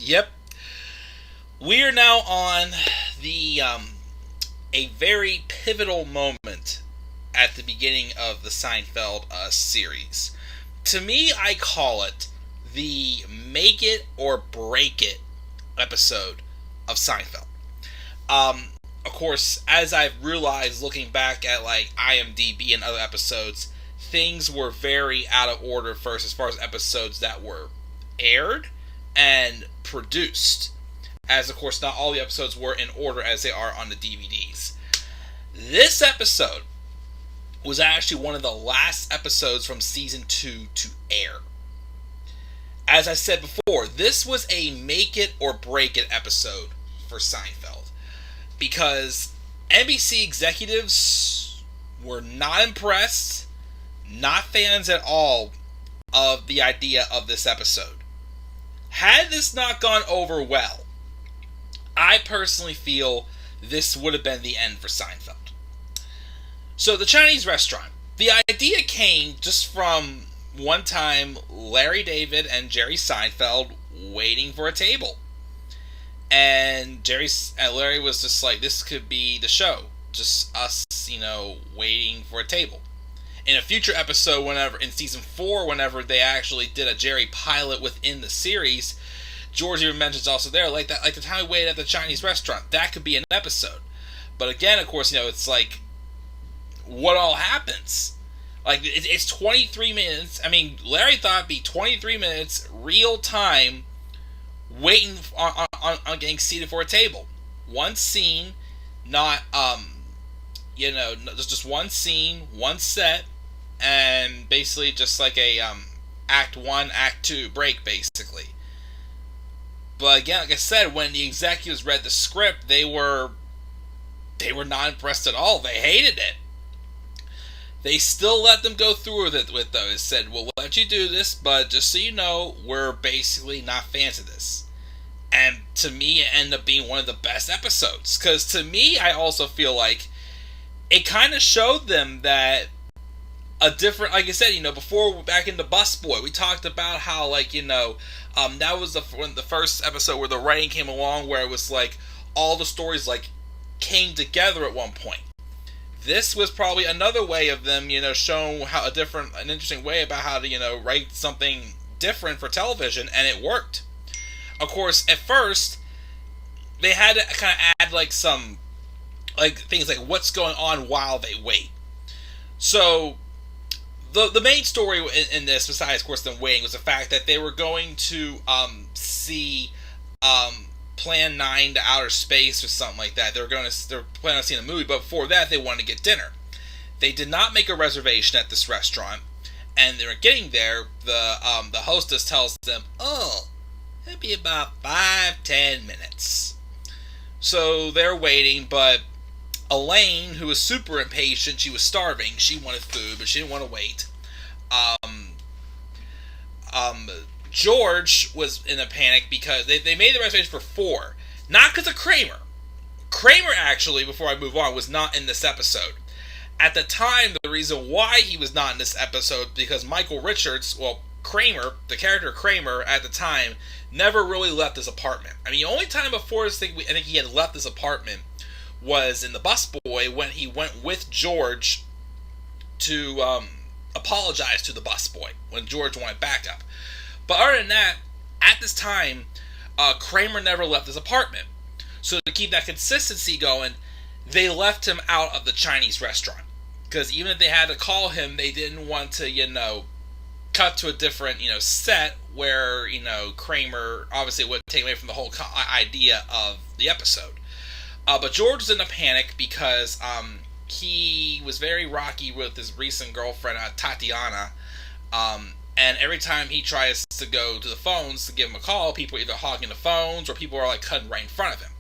Yep. We are now on the a very pivotal moment at the beginning of the Seinfeld series. To me, I call it the make it or break it episode of Seinfeld. Of course, as I've realized looking back at like IMDb and other episodes, things were very out of order first as far as episodes that were aired and produced. As of course, not all the episodes were in order as they are on the DVDs. This episode was actually one of the last episodes from season 2 to air. As I said before, this was a make it or break it episode for Seinfeld, because NBC executives were not impressed, not fans at all of the idea of this episode. Had this not gone over well, I personally feel this would have been the end for Seinfeld. So the Chinese restaurant. The idea came just from one time Larry David and Jerry Seinfeld waiting for a table. And Larry was just like, this could be the show. Just us, waiting for a table. In a future episode, in season 4, whenever they actually did a Jerry pilot within the series, George even mentions also there, like the time we waited at the Chinese restaurant. That could be an episode. But again, of course, it's like, what all happens? Like, it's 23 minutes. I mean, Larry thought it'd be 23 minutes, real time, waiting on getting seated for a table. One scene, not, there's just one scene, one set, and basically just like a, Act 1, Act 2 break, basically. But again, like I said, when the executives read the script, they were not impressed at all. They hated it. They still let them go through with it. They said, we'll let you do this, but just so you know, we're basically not fans of this. And to me, it ended up being one of the best episodes. Because to me, I also feel like it kind of showed them that a different, like I said, before, back in the Busboy, we talked about how, that was the first episode where the writing came along, where it was like all the stories like came together at one point. This was probably another way of them, showing how an interesting way about how to, write something different for television, and it worked. Of course, at first, they had to kind of add like some, like things like what's going on while they wait. So, the main story in this, besides of course them waiting, was the fact that they were going to see Plan 9 to outer space or something like that. They're planning on seeing a movie, but before that they wanted to get dinner. They did not make a reservation at this restaurant, and they were getting there. The hostess tells them, "Oh, it'll be about 5-10 minutes." So they're waiting, but Elaine, who was super impatient, she was starving. She wanted food, but she didn't want to wait. George was in a panic because they made the reservation for 4. Not because of Kramer. Kramer, actually, before I move on, was not in this episode. At the time, the reason why he was not in this episode, because Michael Richards, Kramer, the character Kramer, at the time, never really left his apartment. I mean, the only time before this thing, I think he had left his apartment was in the Busboy, when he went with George to apologize to the Busboy, when George wanted backup. But other than that, at this time, Kramer never left his apartment. So to keep that consistency going, they left him out of the Chinese restaurant. Because even if they had to call him, they didn't want to, cut to a different, set where, Kramer obviously would take away from the whole idea of the episode. But George was in a panic because he was very rocky with his recent girlfriend, Tatiana. And every time he tries to go to the phones to give him a call, people are either hogging the phones or people are like cutting right in front of him.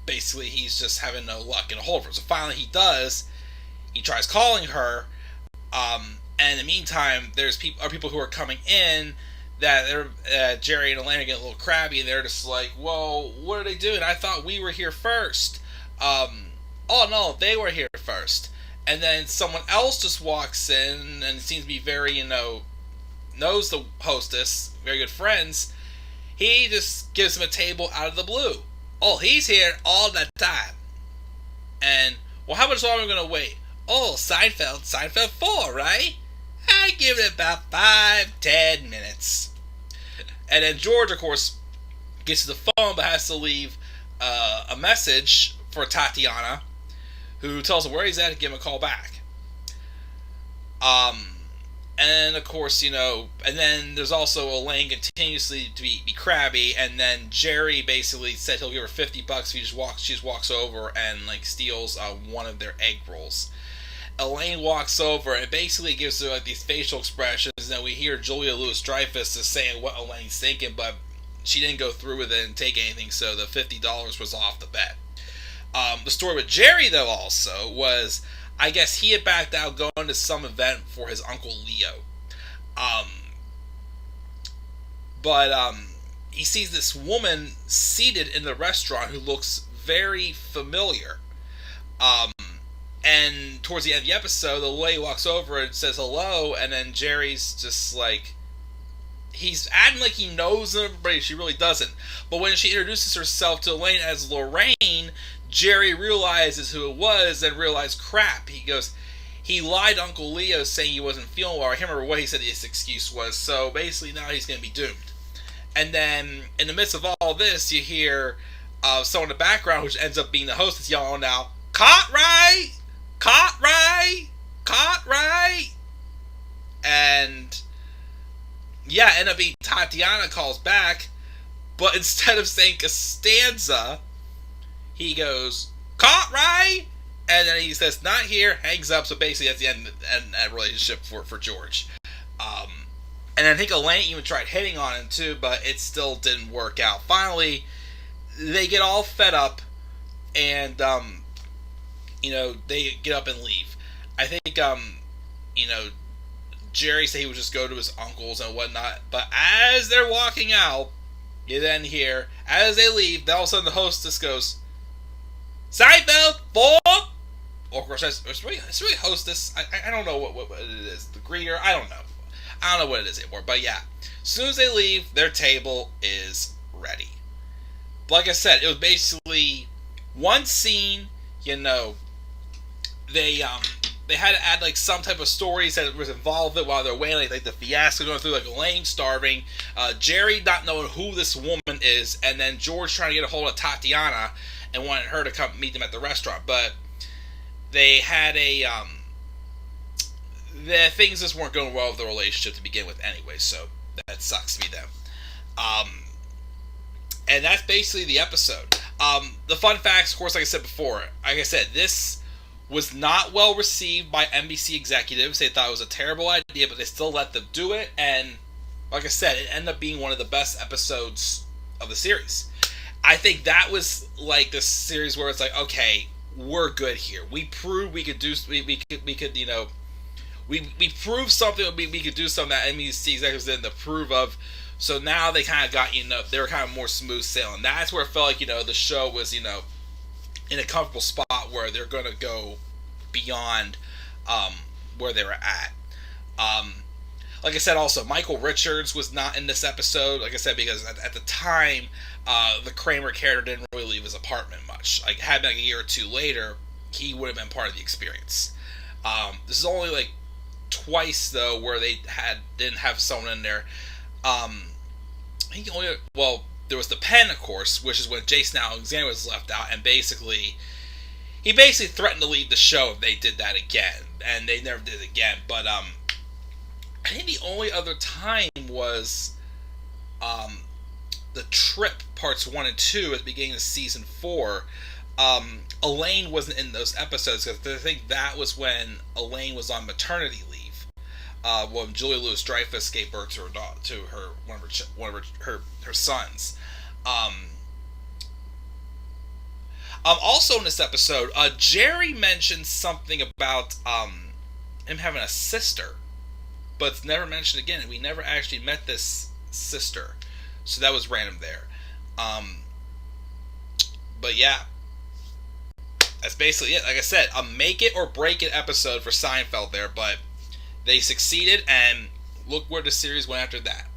Basically, he's just having no luck in a hold of her. So finally he does. He tries calling her. And in the meantime, there's people who are coming in that Jerry and Elaine are getting a little crabby, and they're just like, "Whoa, what are they doing? I thought we were here first." Oh no, they were here first. And then someone else just walks in and seems to be very, knows the hostess, very good friends, he just gives him a table out of the blue. Oh, he's here all the time. And, well, how much longer are we going to wait? Oh, Seinfeld 4, right? I give it about 5-10 minutes. And then George, of course, gets to the phone but has to leave a message for Tatiana, who tells him where he's at and give him a call back. And of course, and then there's also Elaine continuously to be crabby, and then Jerry basically said he'll give her $50 if she just walks over and steals one of their egg rolls. Elaine walks over and basically gives her these facial expressions, and then we hear Julia Louis-Dreyfus is saying what Elaine's thinking, but she didn't go through with it and take anything, so the $50 was off the bet. The story with Jerry, though, also was, I guess he had backed out going to some event for his Uncle Leo. But he sees this woman seated in the restaurant who looks very familiar. And towards the end of the episode, the lady walks over and says hello, and then Jerry's just he's acting like he knows him, but she really doesn't. But when she introduces herself to Elaine as Lorraine, Jerry realizes who it was and realizes, crap. He goes, he lied to Uncle Leo saying he wasn't feeling well. I can't remember what he said his excuse was. So basically now he's going to be doomed. And then in the midst of all this, you hear someone in the background, which ends up being the host, is yelling out, Cartwright! Cartwright! Cartwright! And yeah, end up being Tatiana calls back, but instead of saying Costanza, he goes, Cartwright! And then he says, not here, hangs up, so basically that's the end of that relationship for George. And I think Elaine even tried hitting on him too, but it still didn't work out. Finally, they get all fed up, and, they get up and leave. I think, Jerry said he would just go to his uncle's and whatnot, but as they're walking out, you then hear, as they leave, all of a sudden the hostess goes, Seinfeld 4! Or of course, it's really hostess. I don't know what it is. The greeter, I don't know. I don't know what it is anymore. But yeah, as soon as they leave, their table is ready. But like I said, it was basically one scene. They had to add some type of stories that was involved with it while they're waiting, like the fiasco going through, Elaine starving, Jerry not knowing who this woman is, and then George trying to get a hold of Tatiana and wanted her to come meet them at the restaurant. But they had things just weren't going well with the relationship to begin with anyway, so that sucks to be them. And that's basically the episode. The fun facts, of course, like I said, this was not well received by NBC executives. They thought it was a terrible idea, but they still let them do it, and like I said, it ended up being one of the best episodes of the series. I think that was the series where it's okay, we're good here. We proved we could do. We proved something. We could do something that NBC executives didn't approve of. So now they kind of got they were kind of more smooth sailing. That's where it felt like the show was in a comfortable spot where they're going to go beyond where they were at. Like I said, also Michael Richards was not in this episode. Like I said, because at the time, the Kramer character didn't really leave his apartment much. Had been a year or two later, he would have been part of the experience. This is only twice though where they didn't have someone in there. There was the pen, of course, which is when Jason Alexander was left out, and he basically threatened to leave the show if they did that again, and they never did it again. But I think the only other time was the Trip parts 1 and 2 at the beginning of season 4. Elaine wasn't in those episodes because I think that was when Elaine was on maternity leave. When Julia Louis-Dreyfus gave birth to one of her sons. Also in this episode, Jerry mentioned something about him having a sister, but it's never mentioned again. We never actually met this sister, so that was random there. But yeah, that's basically it. Like I said, a make it or break it episode for Seinfeld there, but they succeeded, and look where the series went after that.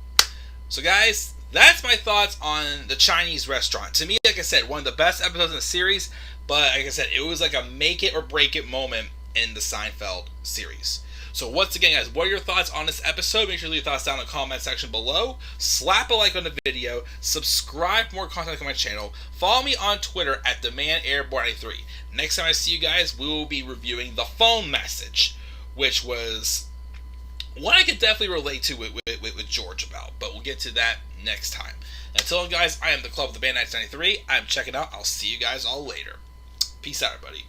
So guys, that's my thoughts on the Chinese restaurant. To me, like I said, one of the best episodes in the series, but like I said, it was like a make it or break it moment in the Seinfeld series. So once again, guys, what are your thoughts on this episode? Make sure to leave your thoughts down in the comment section below. Slap a like on the video. Subscribe for more content on my channel. Follow me on Twitter at TheManAirborne93. Next time I see you guys, we will be reviewing The Phone Message, which was one I could definitely relate to with George about. But we'll get to that next time. Until then, guys, I am the Club of the Band 1993. I'm checking out. I'll see you guys all later. Peace out, everybody.